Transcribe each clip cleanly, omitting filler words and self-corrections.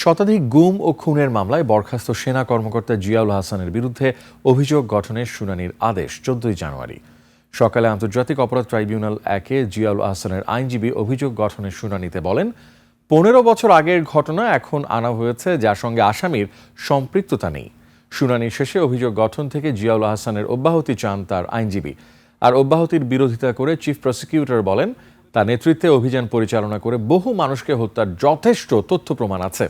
শতাধিক গুম ও খুনের মামলায় বরখাস্ত সেনা কর্মকর্তা জিয়াউল হাসানের বিরুদ্ধে অভিযোগ গঠনের শুনানির আদেশ 14 জানুয়ারি সকালে আন্তর্জাতিক অপরাধ ট্রাইব্যুনাল 1-এ জিয়াউল হাসানের আইনজীবী অভিযোগ গঠনের শুনানিতে বলেন, 15 বছর আগের ঘটনা এখন আনা হয়েছে, যার সঙ্গে আসামির সম্পৃক্ততা নেই। শুনানি শেষে অভিযোগ গঠন থেকে জিয়াউল হাসানের অব্যাহতি চান তার আইনজীবী। আর অব্যাহতির বিরোধিতা করে চিফ প্রসিকিউটর বলেন, তার নেতৃত্বে অভিযান পরিচালনা করে বহু মানুষকে হত্যার যথেষ্ট তথ্য প্রমাণ আছে।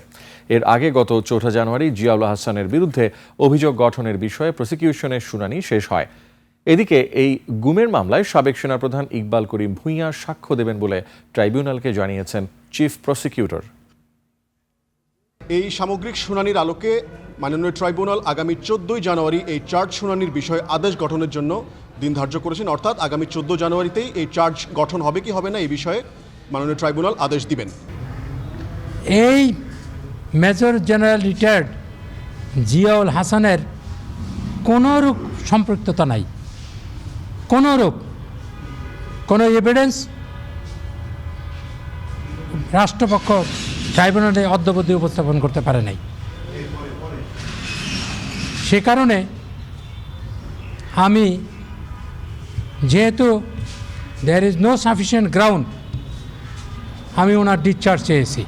এর আগে গত 4 জানুয়ারি জিয়াউল হাসানের বিরুদ্ধে অভিযোগ গঠনের বিষয়ে প্রসিকিউশনের শুনানি শেষ হয়। এদিকে এই গুমের মামলায় সাবেক সেনাপ্রধান ইকবাল করিম ভূঁইয়া সাক্ষ্য দেবেন বলে ট্রাইব্যুনালকে জানিয়েছেন চিফ প্রসিকিউটর। এই সামগ্রিক শুনানির আলোকে মাননীয় ট্রাইব্যুনাল আগামী 14 জানুয়ারি এই চার্জ শুনানির বিষয়ে আদেশ গঠনের জন্য দিন ধার্য করেছেন। অর্থাৎ আগামী 14 জানুয়ারিতেই এই চার্জ গঠন হবে কি হবে না এই বিষয়ে মাননীয় ট্রাইব্যুনাল আদেশ দিবেন। এই মেজর জেনারেল রিটায়ার্ড জিয়াউল হাসানের কোনোরূপ সম্পৃক্ততা নাই, কোনো এভিডেন্স রাষ্ট্রপক্ষ ট্রাইব্যুনালে অদ্যাবধি উপস্থাপন করতে পারে নাই। সে কারণে আমি যেহেতু there is no sufficient ground, আমি ওনার ডিসচার্জ চেয়েছি।